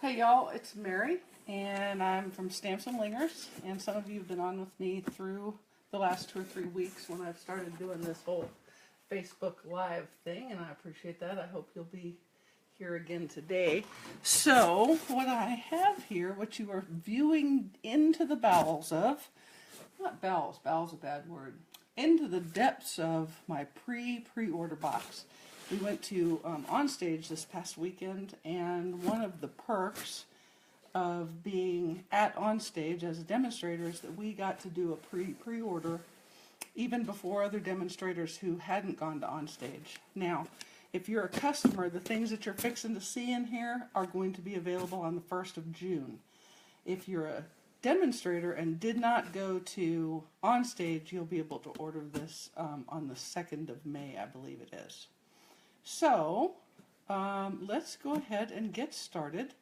Hey y'all, it's Mary, and I'm from Stamps-N-Lingers, and some of you have been on with me through the last 2 or 3 weeks when I've started doing this whole Facebook Live thing, and I appreciate that. I hope you'll be here again today. So, what I have here, what you are viewing into the bowels of, not bowels, bowels a bad word, into the depths of my pre-order box. We went to Onstage this past weekend, and one of the perks of being at Onstage as a demonstrator is that we got to do a pre-order even before other demonstrators who hadn't gone to Onstage. Now, if you're a customer, the things that you're fixing to see in here are going to be available on the 1st of June. If you're a demonstrator and did not go to Onstage, you'll be able to order this on the 2nd of May, I believe it is. So, let's go ahead and get started.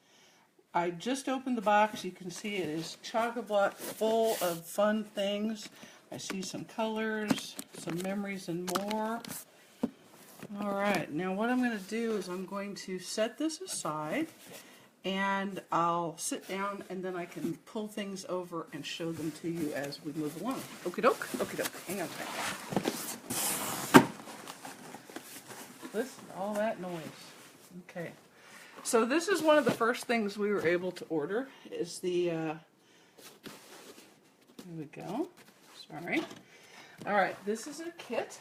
I just opened the box. You can see it is chock-a-block full of fun things. I see some colors, some memories, and more. Alright, now what I'm going to do is I'm going to set this aside, and I'll sit down, and then I can pull things over and show them to you as we move along. Okie doke, hang on a second. Listen to all that noise. Okay, so this is one of the first things we were able to order, is the, here we go, sorry. Alright, this is a kit.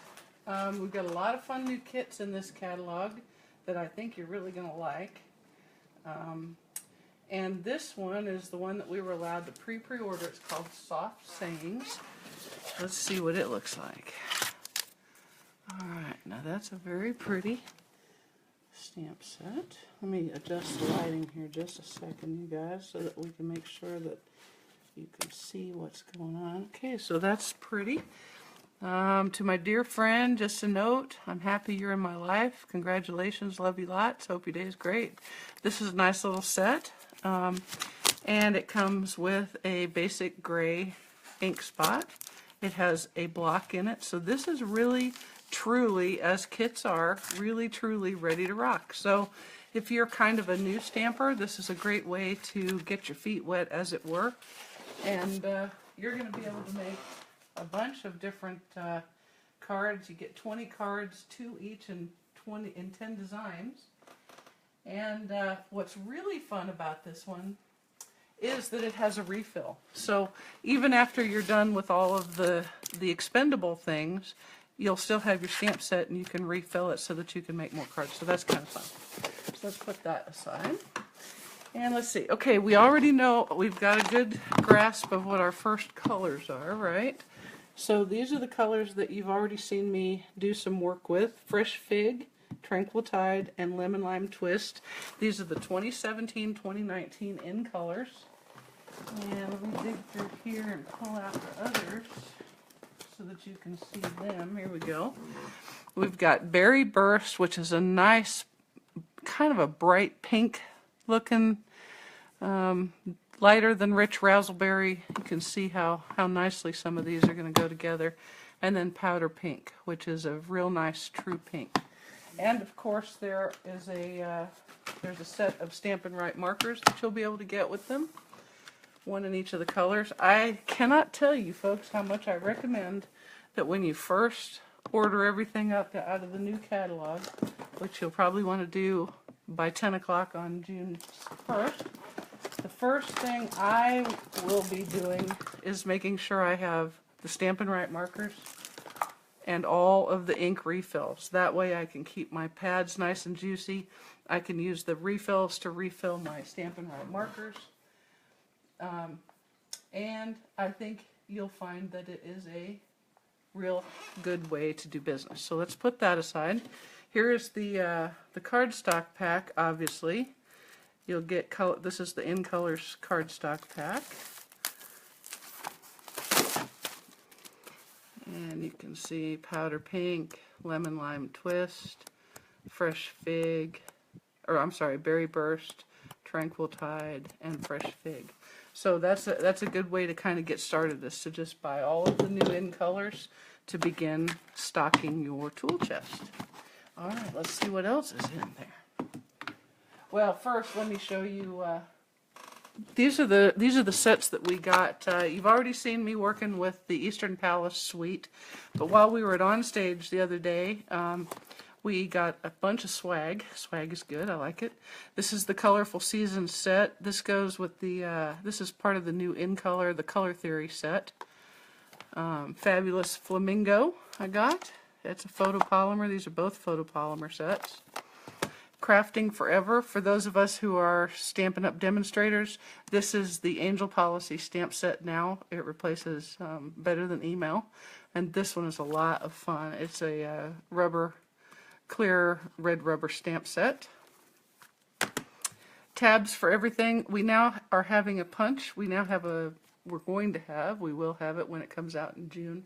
We've got a lot of fun new kits in this catalog that I think you're really going to like. And this one is the one that we were allowed to pre-order. It's called Soft Sayings. Let's see what it looks like. Alright, now that's a very pretty stamp set. Let me adjust the lighting here just a second, you guys, so that we can make sure that you can see what's going on. Okay, so that's pretty. To my dear friend, just a note, I'm happy you're in my life. Congratulations, love you lots. Hope your day is great. This is a nice little set, and it comes with a basic gray ink spot. It has a block in it, so this is really, truly, as kits are, really, truly ready to rock. So if you're kind of a new stamper, this is a great way to get your feet wet, as it were, and you're going to be able to make a bunch of different cards. You get 20 cards, 2 each, and 10 designs. And what's really fun about this one is that it has a refill. So even after you're done with all of the expendable things, you'll still have your stamp set, and you can refill it so that you can make more cards. So that's kind of fun. So let's put that aside. And let's see. Okay, we already know, we've got a good grasp of what our first colors are, right? So these are the colors that you've already seen me do some work with. Fresh Fig, Tranquil Tide, and Lemon Lime Twist. These are the 2017-2019 in colors. And let me dig through here and pull out the others so that you can see them. Here we go. We've got Berry Burst, which is a nice, kind of a bright pink looking, lighter than Rich Razzleberry. You can see how nicely some of these are going to go together. And then Powder Pink, which is a real nice true pink. And of course there's a set of Stampin' Right markers that you'll be able to get with them. One in each of the colors. I cannot tell you folks how much I recommend that when you first order everything up out of the new catalog, which you'll probably want to do by 10 o'clock on June 1st, the first thing I will be doing is making sure I have the Stampin' Right markers and all of the ink refills. That way I can keep my pads nice and juicy. I can use the refills to refill my Stampin' Right markers. And I think you'll find that it is a real good way to do business. So let's put that aside. Here is the cardstock pack, obviously. You'll get color. This is the In Colors cardstock pack. And you can see Powder Pink, Lemon Lime Twist, Fresh Fig, or I'm sorry, Berry Burst, Tranquil Tide, and Fresh Fig. So that's a good way to kind of get started, is to just buy all of the new In Colors to begin stocking your tool chest. Alright, let's see what else is in there. Well, first let me show you these are the sets that we got. You've already seen me working with the Eastern Palace suite, but while we were at On Stage the other day, we got a bunch of swag. Swag is good, I like it. This is the Colorful Seasons set. This goes with the, this is part of the new In Color, the Color Theory set. Fabulous Flamingo I got. It's a photopolymer. These are both photopolymer sets. Crafting Forever, for those of us who are Stampin' Up! Demonstrators, this is the Angel Policy stamp set now. It replaces Better Than Email, and this one is a lot of fun. It's a clear red rubber stamp set. Tabs for Everything. We now are having a punch. We now have we will have it when it comes out in June,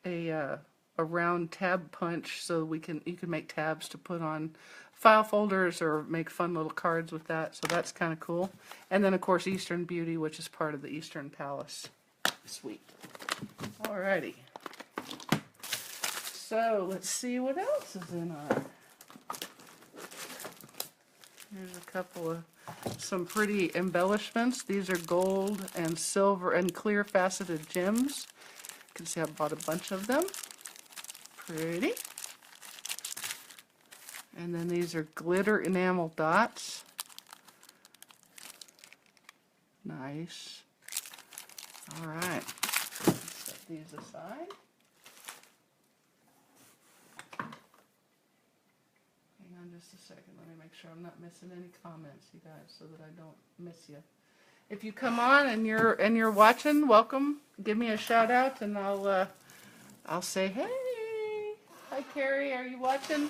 a round tab punch, so you can make tabs to put on file folders or make fun little cards with that, so that's kind of cool. And then of course Eastern Beauty, which is part of the Eastern Palace suite. Alrighty, so let's see what else is in our, here's a couple of some pretty embellishments. These are gold and silver and clear faceted gems. You can see I bought a bunch of them. Pretty. And then these are glitter enamel dots. Nice. All right. Let's set these aside. Hang on just a second. Let me make sure I'm not missing any comments, you guys, so that I don't miss you. If you come on and you're watching, welcome. Give me a shout out, and I'll say hey. Hi, Carrie. Are you watching?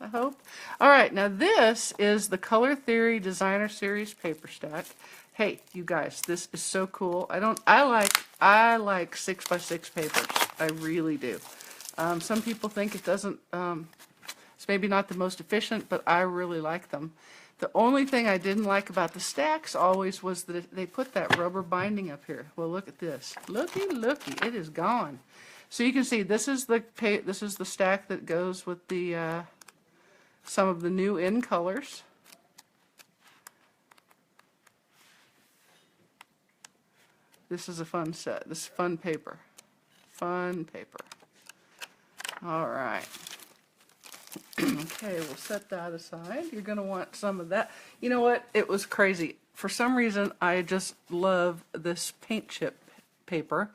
I hope. All right, now this is the Color Theory Designer Series paper stack. Hey, you guys, this is so cool. I like 6x6 papers. I really do. Some people think it doesn't. It's maybe not the most efficient, but I really like them. The only thing I didn't like about the stacks always was that they put that rubber binding up here. Well, look at this. Looky, looky, it is gone. So you can see this is the stack that goes with the some of the new In colors. This is a fun set. This is fun paper. Fun paper. All right. Okay, we'll set that aside. You're going to want some of that. You know what? It was crazy. For some reason, I just love this paint chip paper.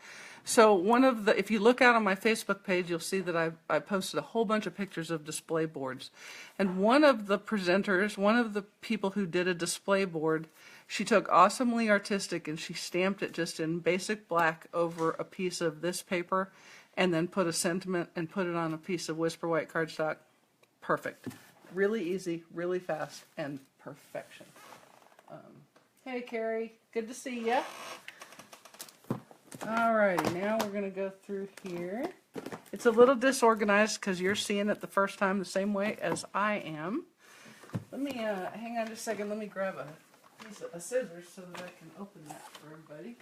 So if you look out on my Facebook page, you'll see that I posted a whole bunch of pictures of display boards. And one of the presenters, one of the people who did a display board, she took Awesomely Artistic and she stamped it just in basic black over a piece of this paper and then put a sentiment and put it on a piece of Whisper White cardstock. Perfect. Really easy, really fast, and perfection. Hey, Carrie. Good to see ya. Alrighty, now we're going to go through here. It's a little disorganized because you're seeing it the first time the same way as I am. Let me, hang on just a second, let me grab a piece of scissors so that I can open that for everybody.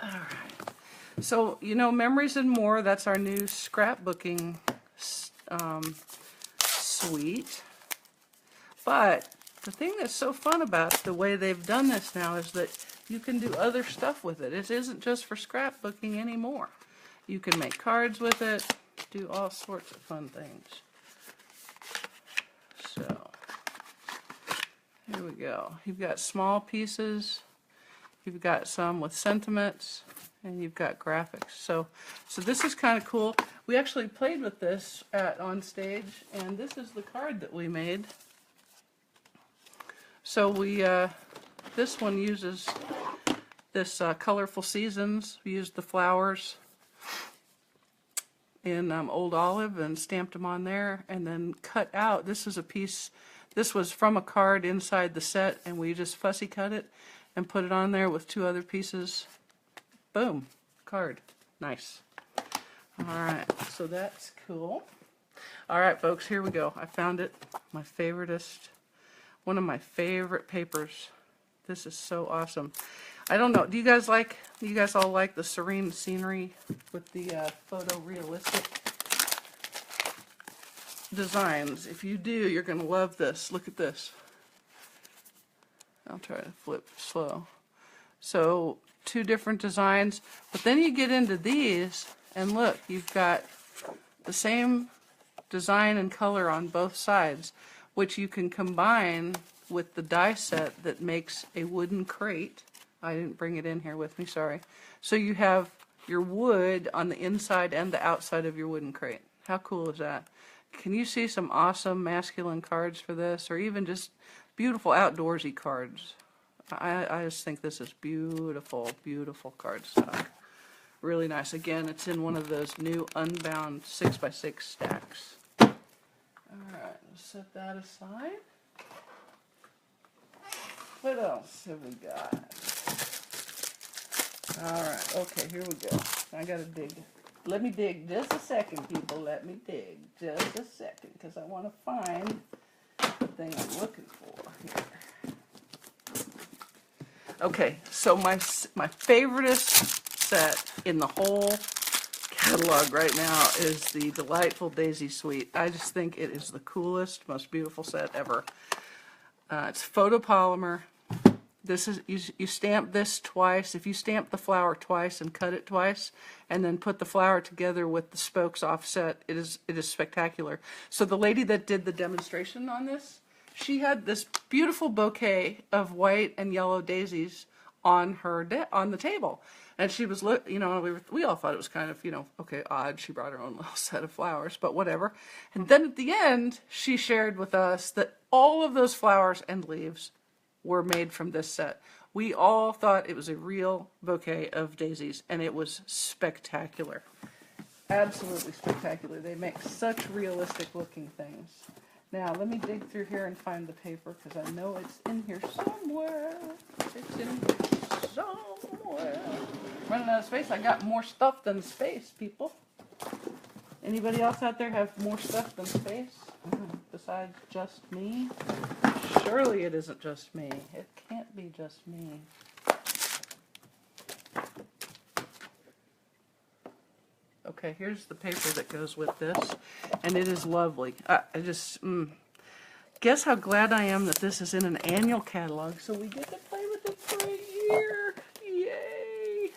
Alright, so you know Memories and More, that's our new scrapbooking suite. But the thing that's so fun about the way they've done this now is that you can do other stuff with it. It isn't just for scrapbooking anymore. You can make cards with it, do all sorts of fun things. So, here we go. You've got small pieces, you've got some with sentiments, and you've got graphics. So this is kind of cool. We actually played with this on stage, and this is the card that we made. So this one uses this Colorful Seasons. We used the flowers in Old Olive and stamped them on there, and then cut out. This is a piece. This was from a card inside the set, and we just fussy cut it and put it on there with two other pieces. Boom, card. Nice. All right, so that's cool. All right, folks, here we go. I found it. My favoriteest. One of my favorite papers. This is so awesome. I don't know. Do you guys all like the serene scenery with the photorealistic? designs. If you do, you're going to love this. Look at this. I'll try to flip slow. So 2 different designs, but then you get into these, and look, you've got the same design and color on both sides, which you can combine with the die set that makes a wooden crate. I didn't bring it in here with me, sorry. So you have your wood on the inside and the outside of your wooden crate. How cool is that? Can you see some awesome masculine cards for this, or even just beautiful outdoorsy cards? I just think this is beautiful, beautiful cardstock. Really nice. Again, it's in one of those new unbound 6x6 stacks. Alright, let's set that aside. What else have we got? Alright, okay, here we go. I gotta dig. Let me dig just a second, people. Let me dig just a second, because I want to find the thing I'm looking for here. Okay, so my favoriteest set in the whole catalog right now is the Delightful Daisy Suite. I just think it is the coolest, most beautiful set ever. It's photopolymer. This is you stamp this twice. If you stamp the flower twice and cut it twice, and then put the flower together with the spokes offset, it is spectacular. So the lady that did the demonstration on this, she had this beautiful bouquet of white and yellow daisies on her on the table, and she was, you know, we all thought it was kind of, you know, okay, odd. She brought her own little set of flowers, but whatever. And then at the end, she shared with us that all of those flowers and leaves were made from this set. We all thought it was a real bouquet of daisies, and it was spectacular. Absolutely spectacular. They make such realistic looking things. Now, let me dig through here and find the paper, because I know it's in here somewhere. It's in here somewhere. Running out of space. I got more stuff than space, people. Anybody else out there have more stuff than space? Besides just me? Surely it isn't just me. It can't be just me. Okay, here's the paper that goes with this, and it is lovely. I just, guess how glad I am that this is in an annual catalog, so we get to play with it for a year. Yay!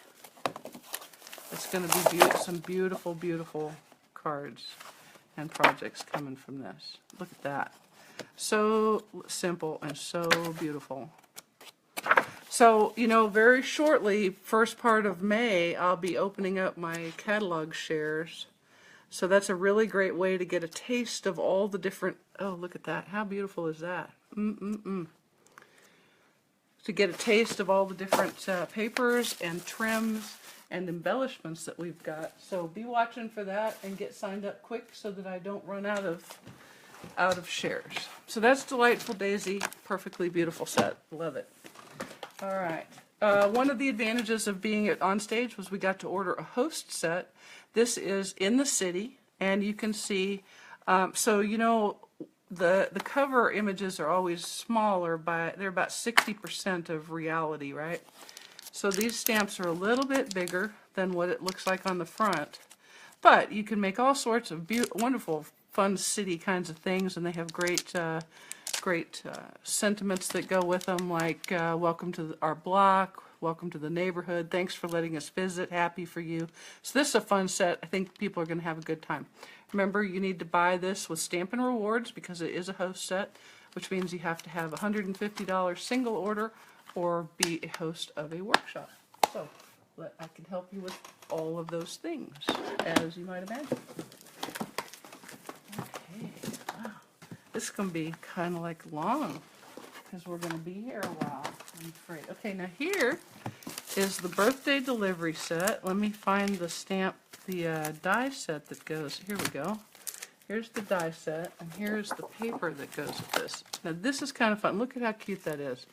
It's going to be some beautiful, beautiful cards and projects coming from this. Look at that. So simple and so beautiful. So, you know, very shortly, first part of May, I'll be opening up my catalog shares. So that's a really great way to get a taste of all the different, oh, look at that. How beautiful is that? To get a taste of all the different papers and trims and embellishments that we've got. So be watching for that and get signed up quick so that I don't run out of shares. So that's Delightful Daisy, perfectly beautiful set. Love it. All right. One of the advantages of being on stage was we got to order a host set. This is in the city, and you can see, so you know, the cover images are always smaller, they're about 60% of reality, right? So these stamps are a little bit bigger than what it looks like on the front, but you can make all sorts of wonderful, fun city kinds of things, and they have great sentiments that go with them, like welcome to our block, welcome to the neighborhood, thanks for letting us visit, happy for you. So this is a fun set. I think people are going to have a good time. Remember, you need to buy this with Stampin' Rewards because it is a host set, which means you have to have a $150 single order or be a host of a workshop. So I can help you with all of those things, as you might imagine. Okay, wow. This is going to be kind of like long because we're going to be here a while, I'm afraid. Okay, now here is the birthday delivery set. Let me find the stamp, the die set that goes. Here we go. Here's the die set, and here's the paper that goes with this. Now this is kind of fun. Look at how cute that is.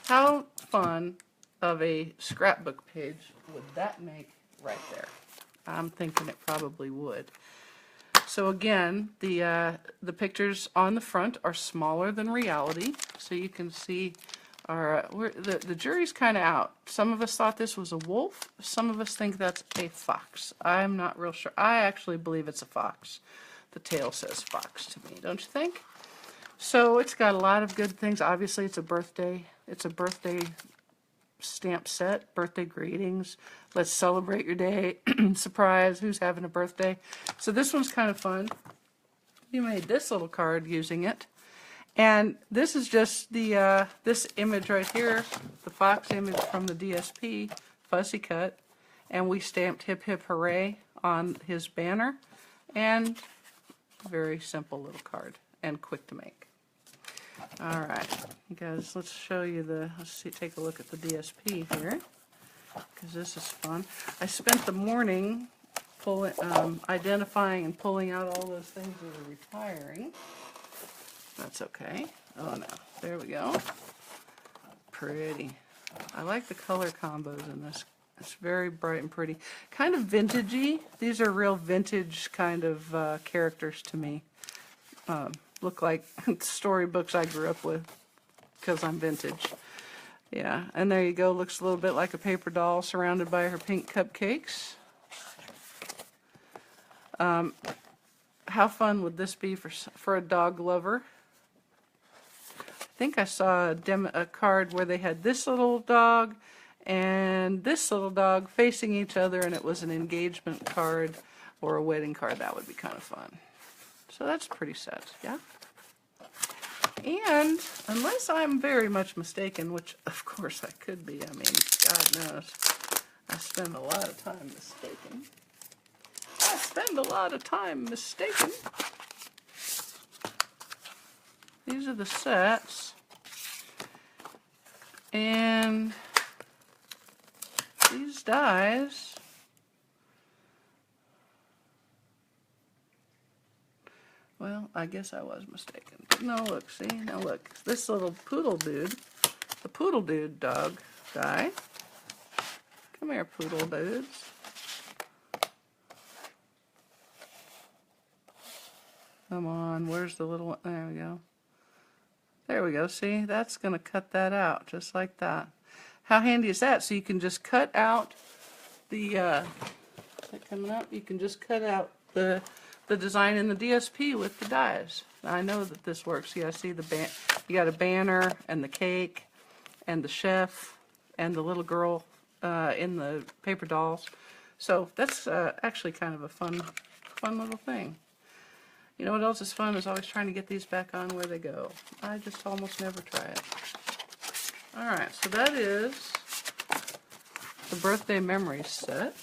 How fun of a scrapbook page would that make right there? I'm thinking it probably would. So again, the pictures on the front are smaller than reality, so you can see the jury's kind of out. Some of us thought this was a wolf. Some of us think that's a fox. I'm not real sure. I actually believe it's a fox. the tail says fox to me, don't you think? So it's got a lot of good things. Obviously, it's a birthday stamp set, birthday greetings. Let's celebrate your day. Surprise, who's having a birthday? So this one's kind of fun. You made this little card using it. And this is just the this image right here, the fox image from the DSP, fussy cut. And we stamped hip hip hooray on his banner. And very simple little card and quick to make. All right, you guys, let's show you let's see, take a look at the DSP here, because this is fun. I spent the morning identifying and pulling out all those things that are retiring. That's okay. Oh no, there we go. Pretty. I like the color combos in this. It's very bright and pretty. Kind of vintagey. These are real vintage kind of characters to me. Look like storybooks I grew up with because I'm vintage. Yeah, and there you go. Looks a little bit like a paper doll surrounded by her pink cupcakes. How fun would this be for a dog lover? I think I saw a card where they had this little dog and this little dog facing each other, and it was an engagement card or a wedding card. That would be kind of fun. So that's a pretty set, yeah? And unless I'm very much mistaken, which of course I could be, I mean, God knows, I spend a lot of time mistaken. I spend a lot of time mistaken. These are the sets. And these dies, well, I guess I was mistaken. But no, look, see? Now look, this little poodle dude, the poodle dude dog guy. Come here, poodle dudes. Come on, where's the little one? There we go. There we go, see? That's going to cut that out, just like that. How handy is that? So you can just cut out the, is that coming up? You can just cut out the design in the DSP with the dies. I know that this works. Yeah, see you got a banner and the cake and the chef and the little girl in the paper dolls. So that's actually kind of a fun little thing. You know what else is fun is always trying to get these back on where they go. I just almost never try it. Alright, so that is the birthday memories set.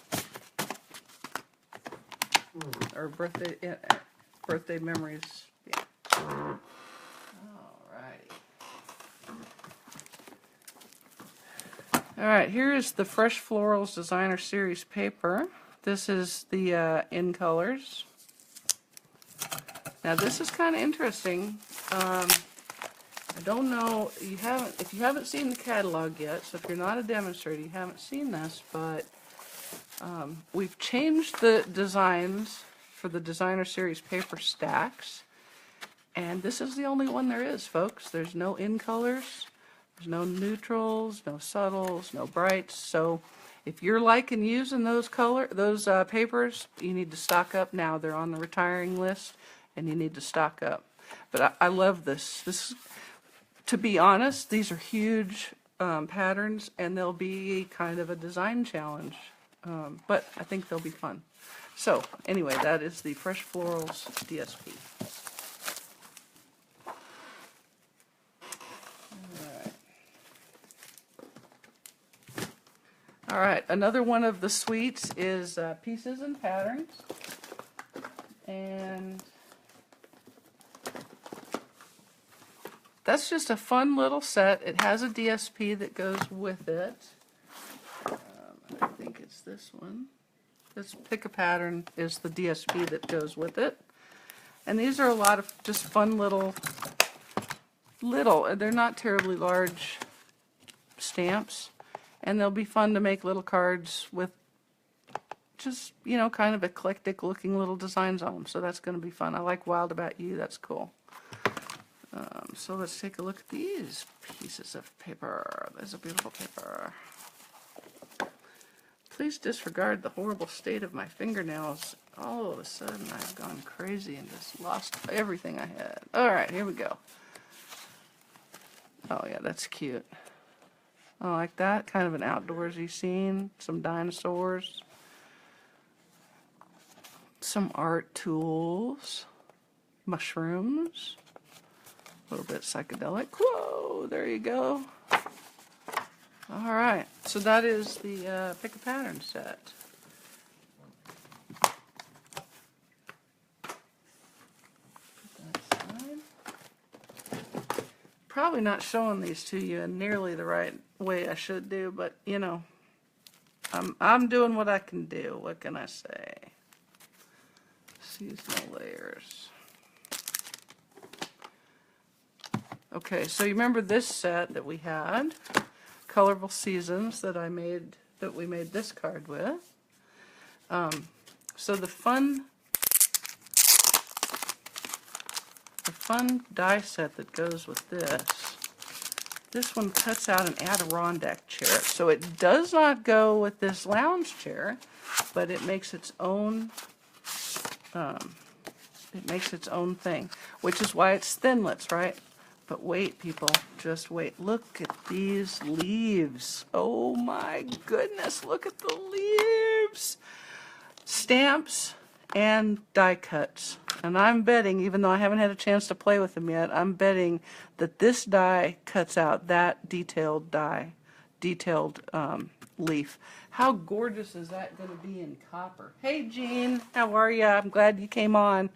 Or birthday memories, yeah. Alright, here is the Fresh Florals Designer Series paper. This is the in colors. Now this is kind of interesting. I don't know, if you haven't seen the catalog yet, so if you're not a demonstrator, you haven't seen this, but we've changed the designs for the Designer Series paper stacks, and this is the only one there is, folks. There's no in colors, there's no neutrals, no subtles, no brights, so if you're liking using those papers, you need to stock up now. They're on the retiring list, and you need to stock up. But I love this. To be honest, these are huge patterns, and they'll be kind of a design challenge. But I think they'll be fun. So, anyway, that is the Fresh Florals DSP. Alright, another one of the suites is Pieces and Patterns. And that's just a fun little set. It has a DSP that goes with it. I think it's this one. This Pick a Pattern is the DSP that goes with it. And these are a lot of just fun little, they're not terribly large stamps. And they'll be fun to make little cards with just, you know, kind of eclectic looking little designs on them. So that's going to be fun. I like Wild About You. That's cool. So let's take a look at these pieces of paper. There's a beautiful paper. Please disregard the horrible state of my fingernails. All of a sudden I've gone crazy and just lost everything I had. Alright, here we go. Oh yeah, that's cute. I like that. Kind of an outdoorsy scene. Some dinosaurs. Some art tools. Mushrooms. A little bit psychedelic. Whoa, there you go. Alright, so that is the Pick a Pattern set. Put that aside. Probably not showing these to you in nearly the right way I should do, but you know, I'm doing what I can do. What can I say? Seasonal layers. Okay, so you remember this set that we had, Colorful Seasons, that we made this card with. So the fun die set that goes with this one cuts out an Adirondack chair. So it does not go with this lounge chair, but it makes its own. It makes its own thing, which is why it's thinlets, right? But wait, people, just wait. Look at these leaves. Oh my goodness, look at the leaves. Stamps and die cuts. And I'm betting, even though I haven't had a chance to play with them yet, I'm betting that this die cuts out that detailed leaf. How gorgeous is that going to be in copper? Hey Jean, how are ya? I'm glad you came on.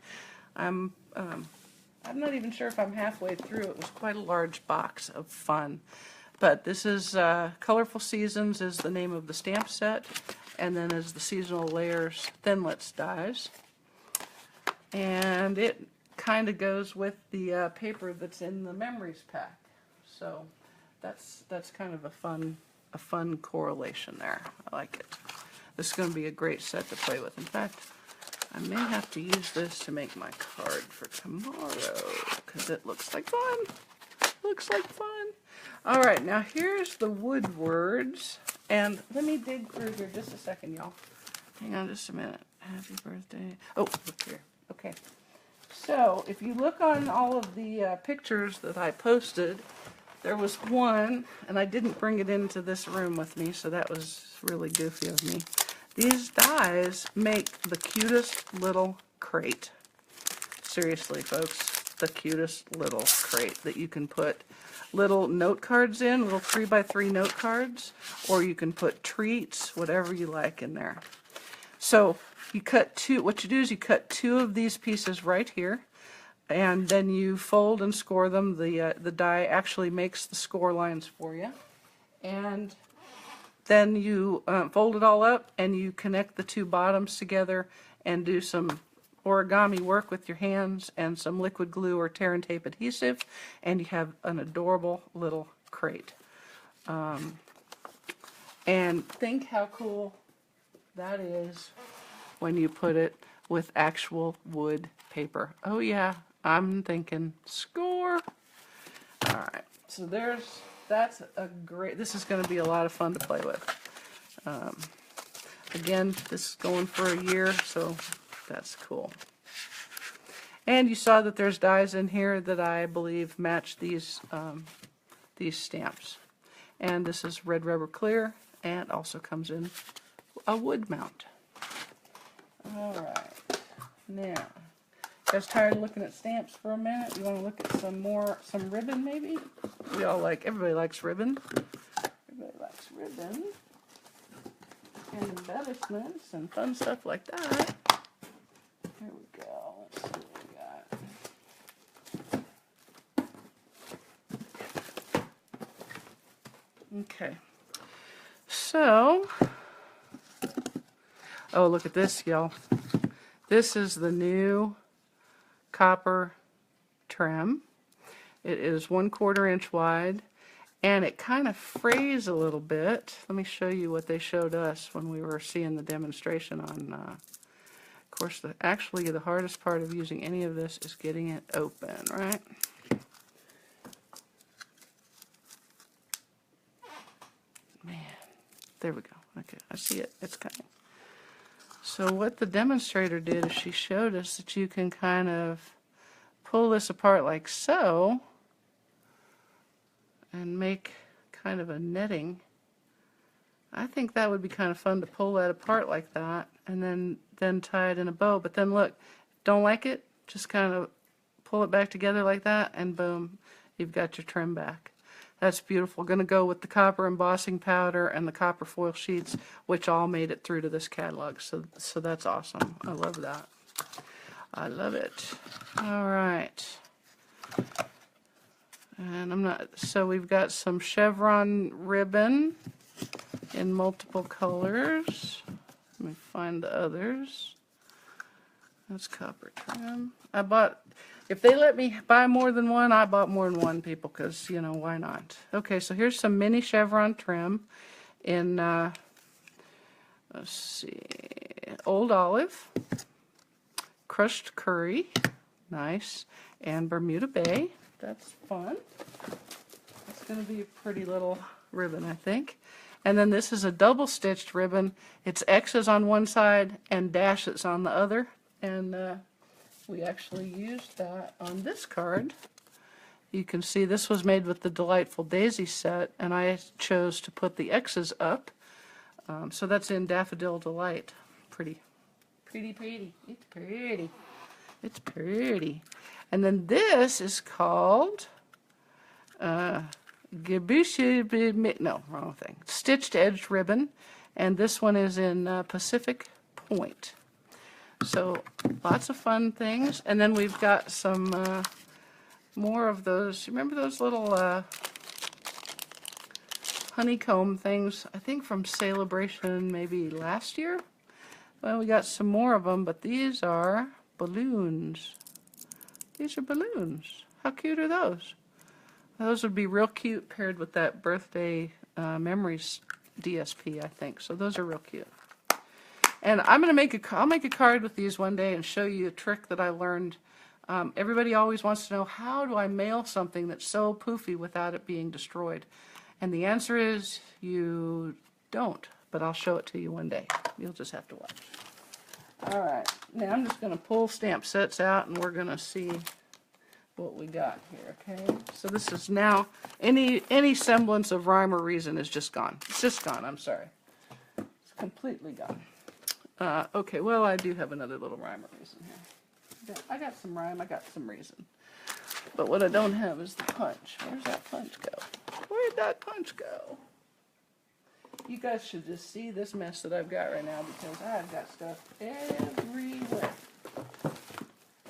I'm not even sure if I'm halfway through. It was quite a large box of fun. But this is Colorful Seasons is the name of the stamp set, and then is the Seasonal Layers Thinlets dies. And it kind of goes with the paper that's in the Memories pack. So that's kind of a fun correlation there. I like it. This is going to be a great set to play with. In fact, I may have to use this to make my card for tomorrow because it looks like fun. Looks like fun. All right, now here's the Woodwards, and let me dig through here just a second, y'all. Hang on just a minute. Happy birthday. Oh, look here. Okay. So if you look on all of the pictures that I posted, there was one, and I didn't bring it into this room with me, so that was really goofy of me. These dies make the cutest little crate. Seriously, folks, the cutest little crate that you can put little note cards in, little 3x3 note cards, or you can put treats, whatever you like in there. So you cut what you do is you cut two of these pieces right here, and then you fold and score them. The die actually makes the score lines for you. And then you fold it all up and you connect the two bottoms together and do some origami work with your hands and some liquid glue or tear and tape adhesive, and you have an adorable little crate. And think how cool that is when you put it with actual wood paper. Oh yeah, I'm thinking score. All right, so that's a great, this is going to be a lot of fun to play with. Again, this is going for a year, so that's cool. And you saw that there's dies in here that I believe match these stamps. And this is red rubber clear, and also comes in a wood mount. All right, now, you guys tired of looking at stamps for a minute? You want to look at some ribbon maybe? Everybody likes ribbon. Everybody likes ribbon. And embellishments and fun stuff like that. Here we go. Let's see what we got. Okay. So, oh, look at this, y'all. This is the new copper trim. It is 1/4 inch wide, and it kind of frays a little bit. Let me show you what they showed us when we were seeing the demonstration on. Of course, actually the hardest part of using any of this is getting it open, right? Man, there we go. Okay, I see it. It's coming. So what the demonstrator did is she showed us that you can kind of pull this apart like so and make kind of a netting. I think that would be kind of fun to pull that apart like that and then tie it in a bow. But then look, don't like it? Just kind of pull it back together like that and boom, you've got your trim back. That's beautiful. Going to go with the copper embossing powder and the copper foil sheets, which all made it through to this catalog. So that's awesome. I love that. I love it. All right. And so we've got some chevron ribbon in multiple colors. Let me find the others. That's copper trim. If they let me buy more than one, I bought more than one, people, because, you know, why not? Okay, so here's some mini chevron trim in, let's see, Old Olive, Crushed Curry, nice, and Bermuda Bay. That's fun. It's going to be a pretty little ribbon, I think. And then this is a double-stitched ribbon. It's X's on one side and dashes on the other. And we actually used that on this card. You can see this was made with the Delightful Daisy set, and I chose to put the X's up. So that's in Daffodil Delight. Pretty. Pretty, pretty. It's pretty. It's pretty. And then this is called no, wrong thing. Stitched Edged Ribbon, and this one is in Pacific Point. So lots of fun things, and then we've got some more of those. Remember those little honeycomb things? I think from Celebration maybe last year. Well, we got some more of them, but these are balloons. These are balloons. How cute are those? Those would be real cute paired with that Birthday Memories DSP, I think. So those are real cute. And I'll make a card with these one day and show you a trick that I learned. Everybody always wants to know, how do I mail something that's so poofy without it being destroyed? And the answer is you don't, but I'll show it to you one day. You'll just have to watch. All right, now I'm just going to pull stamp sets out and we're going to see what we got here, okay? So this is now, any semblance of rhyme or reason is just gone. It's just gone, I'm sorry. It's completely gone. Okay, well, I do have another little rhyme or reason here. I got some rhyme, I got some reason. But what I don't have is the punch. Where's that punch go? Where'd that punch go? You guys should just see this mess that I've got right now because I've got stuff everywhere.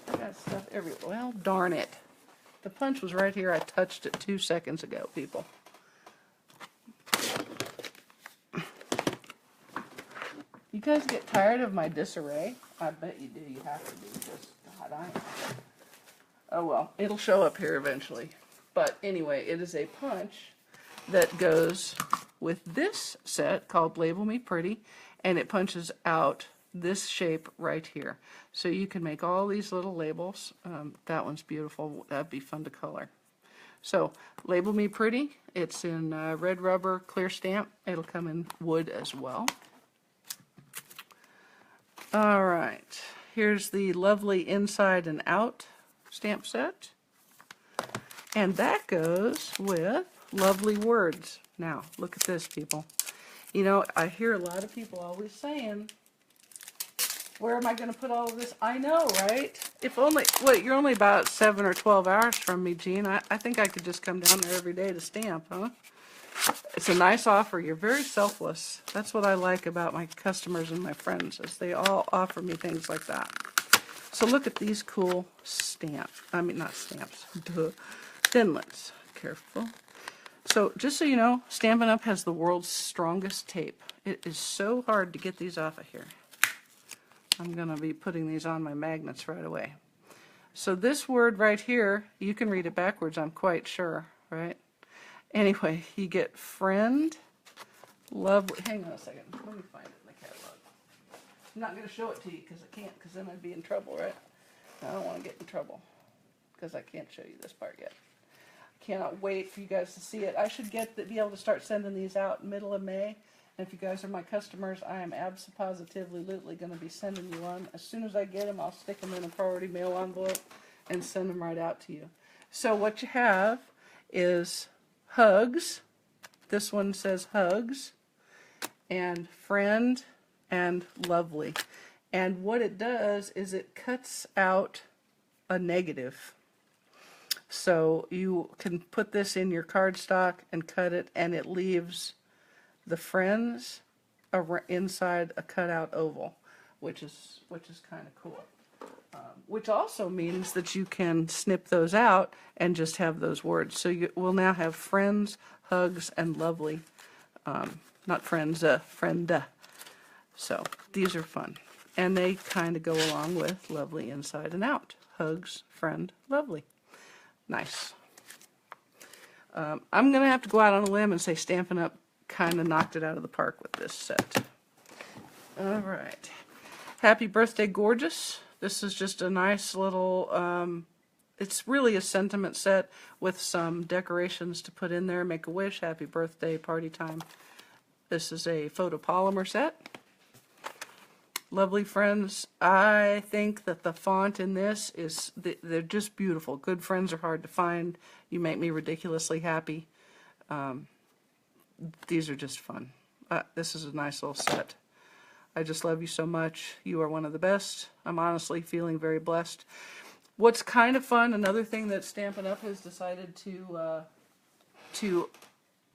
I got stuff everywhere. Well, darn it. The punch was right here. I touched it 2 seconds ago, people. You guys get tired of my disarray? I bet you do. You have to do. Just, God, I am. Oh well, it'll show up here eventually. But anyway, it is a punch that goes with this set called Label Me Pretty, and it punches out this shape right here. So you can make all these little labels. That one's beautiful. That'd be fun to color. So, Label Me Pretty. It's in red rubber, clear stamp. It'll come in wood as well. All right, here's the lovely Inside and Out stamp set. And that goes with Lovely Words. Now, look at this, people. You know, I hear a lot of people always saying, where am I going to put all of this? I know, right? If only, what, you're only about 7 or 12 hours from me, Jean. I think I could just come down there every day to stamp, huh? It's a nice offer. You're very selfless. That's what I like about my customers and my friends, is they all offer me things like that. So look at these cool stamps. I mean, not stamps. Duh. Thinlits. Careful. So just so you know, Stampin' Up! Has the world's strongest tape. It is so hard to get these off of here. I'm going to be putting these on my magnets right away. So this word right here, you can read it backwards, I'm quite sure, right? Anyway, you get friend, lovely. Hang on a second. Let me find it in the catalog. I'm not going to show it to you because I can't, because then I'd be in trouble, right? I don't want to get in trouble because I can't show you this part yet. I cannot wait for you guys to see it. I should be able to start sending these out middle of May, And if you guys are my customers, I am absolutely going to be sending you one. As soon as I get them, I'll stick them in a priority mail envelope and send them right out to you. So what you have is hugs. This one says hugs, and friend, and lovely. And what it does is it cuts out a negative. So you can put this in your cardstock and cut it, and it leaves the friends inside a cutout oval, which is kind of cool. Which also means that you can snip those out and just have those words. So you will now have friends, hugs, and lovely. Not friends, friend. So these are fun. And they kind of go along with lovely inside and out. Hugs, friend, lovely. Nice. I'm going to have to go out on a limb and say Stampin' Up! Kind of knocked it out of the park with this set. All right. Happy Birthday, Gorgeous. This is just a nice little, it's really a sentiment set with some decorations to put in there. Make a wish, happy birthday, party time. This is a photopolymer set. Lovely friends. I think that the font in this is, they're just beautiful. Good friends are hard to find. You make me ridiculously happy. These are just fun. This is a nice little set. I just love you so much. You are one of the best. I'm honestly feeling very blessed. What's kind of fun, another thing that Stampin' Up! Has decided to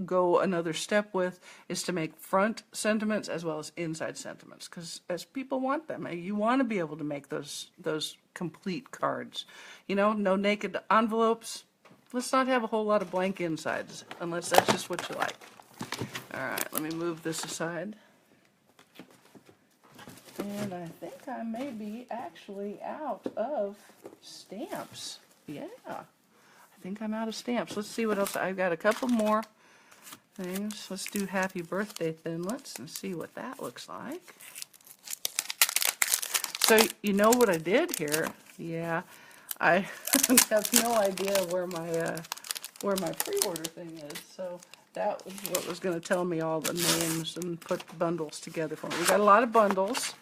go another step with, is to make front sentiments as well as inside sentiments, because as people want them, you want to be able to make those complete cards. You know, no naked envelopes. Let's not have a whole lot of blank insides, unless that's just what you like. All right, let me move this aside. And I think I may be actually out of stamps. Yeah, I think I'm out of stamps. Let's see what else. I've got a couple more things. Let's do Happy Birthday Thinlits and see what that looks like. So you know what I did here? Yeah, I have no idea where my pre-order thing is. So that was what was going to tell me all the names and put the bundles together for me. We got a lot of bundles,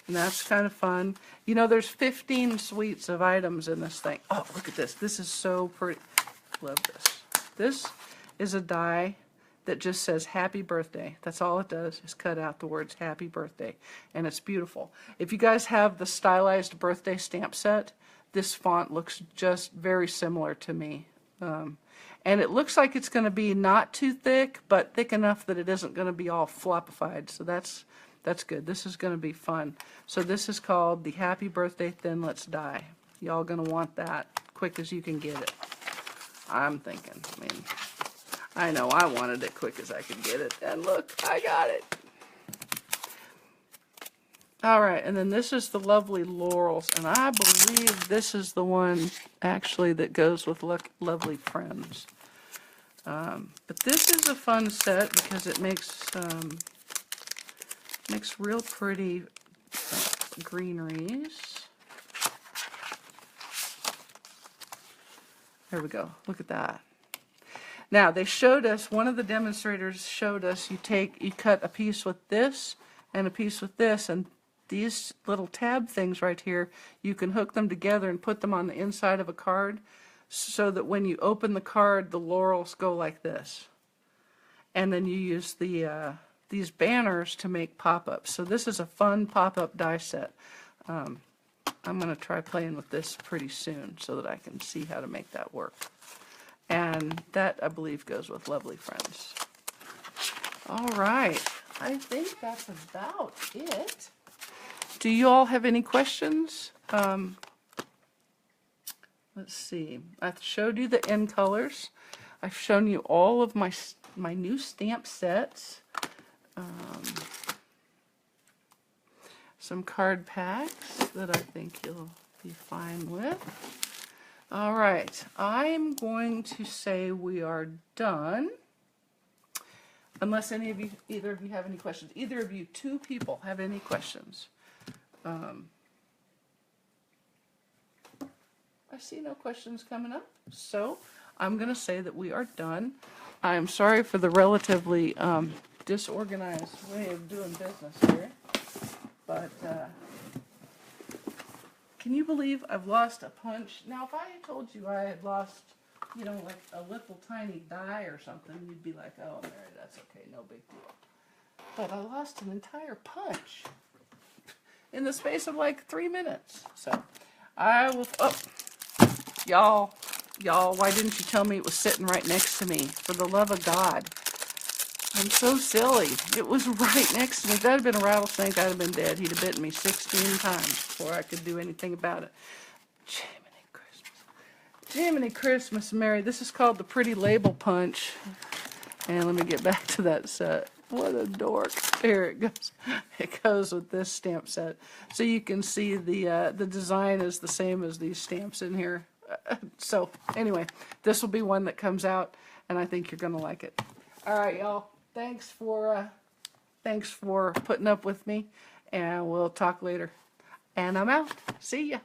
and that's kind of fun. You know, there's 15 suites of items in this thing. Oh, look at this. This is so pretty. Love this. This is a die that just says Happy Birthday. That's all it does, is cut out the words Happy Birthday. And it's beautiful. If you guys have the stylized birthday stamp set, this font looks just very similar to me. And it looks like it's going to be not too thick, but thick enough that it isn't going to be all floppified. So that's good. This is going to be fun. So this is called the Happy Birthday Thinlits die. Y'all going to want that quick as you can get it. I'm thinking. I mean, I know I wanted it quick as I could get it. And look, I got it. All right, and then this is the lovely Laurels, and I believe this is the one actually that goes with Lovely Friends. But this is a fun set because it makes real pretty greeneries. There we go. Look at that. Now they showed us, one of the demonstrators showed us, you cut a piece with this and a piece with this, and these little tab things right here, you can hook them together and put them on the inside of a card so that when you open the card, the laurels go like this. And then you use these banners to make pop-ups. So this is a fun pop-up die set. I'm going to try playing with this pretty soon so that I can see how to make that work. And that, I believe, goes with Lovely Friends. All right. I think that's about it. Do you all have any questions? Let's see. I've showed you the end colors. I've shown you all of my new stamp sets. Some card packs that I think you'll be fine with. All right. I'm going to say we are done. Unless any of you, either of you have any questions. Either of you, two people, have any questions. I see no questions coming up, so I'm going to say that we are done. I'm sorry for the relatively disorganized way of doing business here. But, can you believe I've lost a punch? Now, if I had told you I had lost, you know, like a little tiny die or something, you'd be like, oh, Mary, that's okay, no big deal. But I lost an entire punch in the space of like 3 minutes. So, I will, oh, y'all, why didn't you tell me it was sitting right next to me? For the love of God. I'm so silly. It was right next to me. If that had been a rattlesnake, I'd have been dead. He'd have bitten me 16 times before I could do anything about it. Jiminy Christmas. Jiminy Christmas, Mary. This is called the Pretty Label Punch. And let me get back to that set. What a dork. Here it goes. It goes with this stamp set. So you can see the design is the same as these stamps in here. So anyway, this will be one that comes out, and I think you're going to like it. All right, y'all. Thanks for putting up with me, and we'll talk later. And I'm out. See ya.